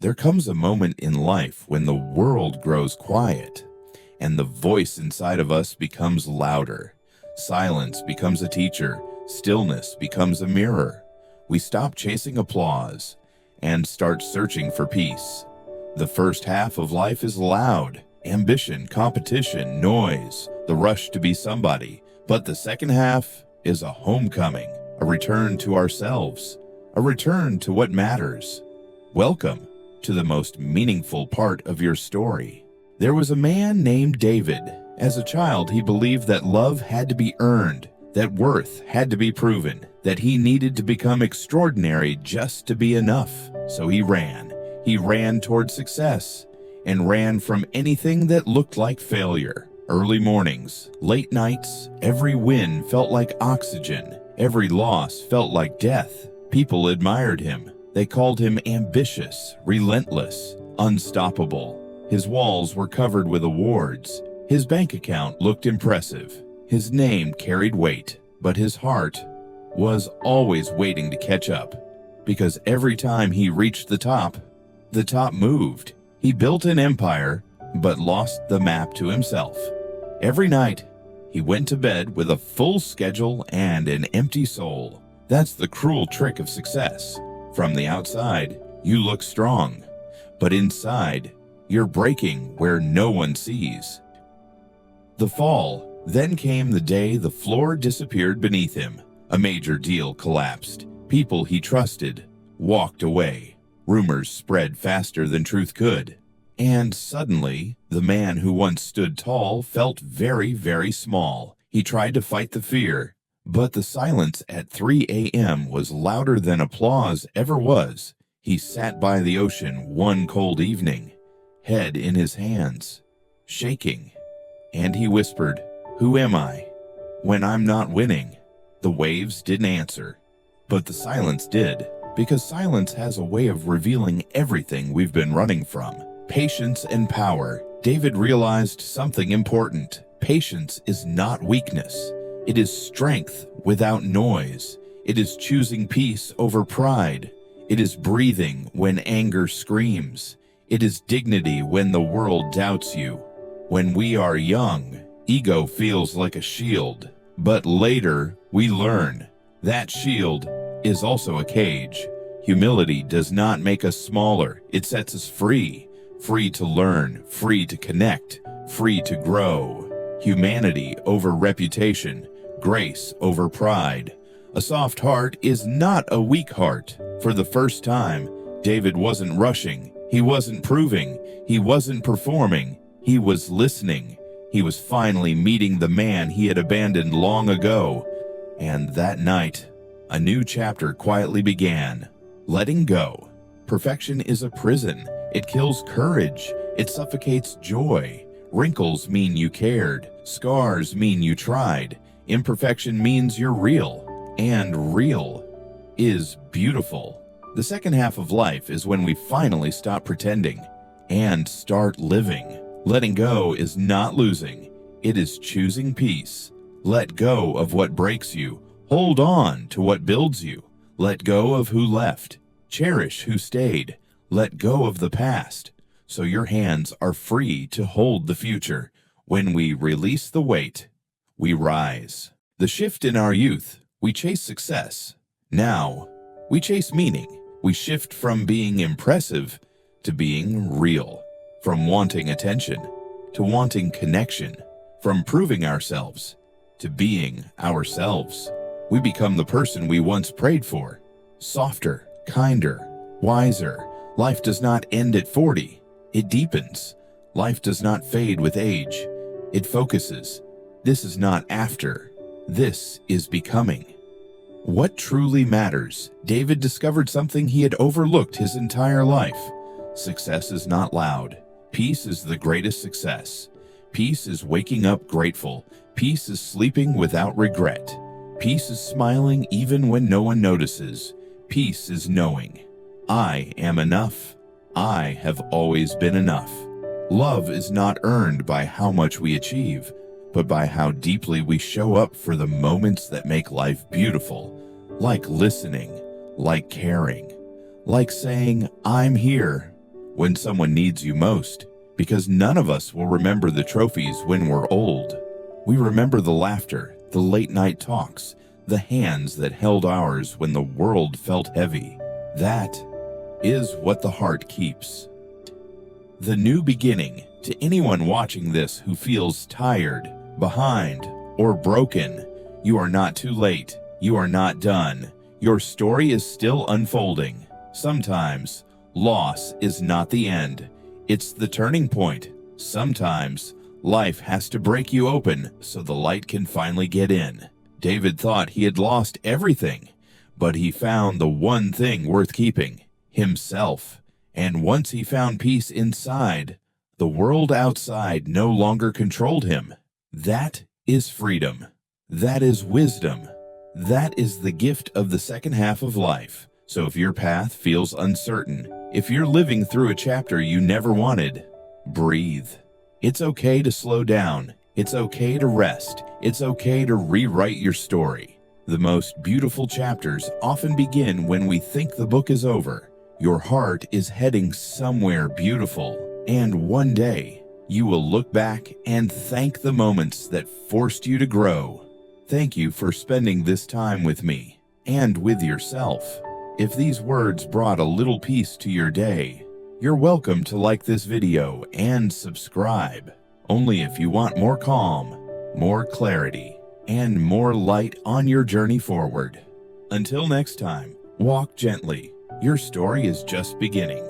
There comes a moment in life when the world grows quiet, and the voice inside of us becomes louder. Silence becomes a teacher, stillness becomes a mirror. We stop chasing applause and start searching for peace. The first half of life is loud, ambition, competition, noise, the rush to be somebody. But the second half is a homecoming, a return to ourselves, a return to what matters. Welcome to the most meaningful part of your story. There was a man named David. As a child, he believed that love had to be earned, that worth had to be proven, that he needed to become extraordinary just to be enough. So he ran. He ran toward success and ran from anything that looked like failure. Early mornings, late nights, every win felt like oxygen. Every loss felt like death. People admired him. They called him ambitious, relentless, unstoppable. His walls were covered with awards. His bank account looked impressive. His name carried weight, but his heart was always waiting to catch up. Because every time he reached the top moved. He built an empire, but lost the map to himself. Every night, he went to bed with a full schedule and an empty soul. That's the cruel trick of success. From the outside, you look strong, but inside, you're breaking where no one sees. The fall. Then came the day the floor disappeared beneath him. A major deal collapsed. People he trusted walked away. Rumors spread faster than truth could. And suddenly, the man who once stood tall felt very, very small. He tried to fight the fear, but the silence at 3 a.m. was louder than applause ever was. He sat by the ocean one cold evening, head in his hands, shaking, and he whispered, "Who am I when I'm not winning?" The waves didn't answer, but the silence did, because silence has a way of revealing everything we've been running from. Patience and power. David realized something important. Patience is not weakness. It is strength without noise. It is choosing peace over pride. It is breathing when anger screams. It is dignity when the world doubts you. When we are young, ego feels like a shield. But later, we learn that shield is also a cage. Humility does not make us smaller. It sets us free. Free to learn, free to connect, free to grow. Humanity over reputation, grace over pride. A soft heart is not a weak heart. For the first time, David wasn't rushing. He wasn't proving. He wasn't performing. He was listening. He was finally meeting the man he had abandoned long ago. And that night, a new chapter quietly began. Letting go. Perfection is a prison. It kills courage. It suffocates joy. Wrinkles mean you cared. Scars mean you tried. Imperfection means you're real. And real is beautiful. The second half of life is when we finally stop pretending and start living. Letting go is not losing. It is choosing peace. Let go of what breaks you. Hold on to what builds you. Let go of who left. Cherish who stayed. Let go of the past, so your hands are free to hold the future. When we release the weight, we rise. The shift in our youth, we chase success. Now, we chase meaning. We shift from being impressive to being real. From wanting attention to wanting connection. From proving ourselves to being ourselves. We become the person we once prayed for. Softer, kinder, wiser. Life does not end at 40. It deepens. Life does not fade with age. It focuses. This is not after. This is becoming. What truly matters? David discovered something he had overlooked his entire life. Success is not loud. Peace is the greatest success. Peace is waking up grateful. Peace is sleeping without regret. Peace is smiling even when no one notices. Peace is knowing, I am enough. I have always been enough. Love is not earned by how much we achieve, but by how deeply we show up for the moments that make life beautiful, like listening, like caring, like saying, I'm here, when someone needs you most, because none of us will remember the trophies when we're old. We remember the laughter, the late-night talks, the hands that held ours when the world felt heavy. That is what the heart keeps. The new beginning. To anyone watching this who feels tired, behind, or broken, you are not too late. You are not done. Your story is still unfolding. Sometimes, loss is not the end. It's the turning point. Sometimes, life has to break you open so the light can finally get in. David thought he had lost everything, but he found the one thing worth keeping, himself. And once he found peace inside, the world outside no longer controlled him. That is freedom. That is wisdom. That is the gift of the second half of life. So if your path feels uncertain, if you're living through a chapter you never wanted, breathe. It's okay to slow down. It's okay to rest. It's okay to rewrite your story. The most beautiful chapters often begin when we think the book is over. Your heart is heading somewhere beautiful. And one day, you will look back and thank the moments that forced you to grow. Thank you for spending this time with me and with yourself. If these words brought a little peace to your day, you're welcome to like this video and subscribe. Only if you want more calm, more clarity, and more light on your journey forward. Until next time, walk gently. Your story is just beginning.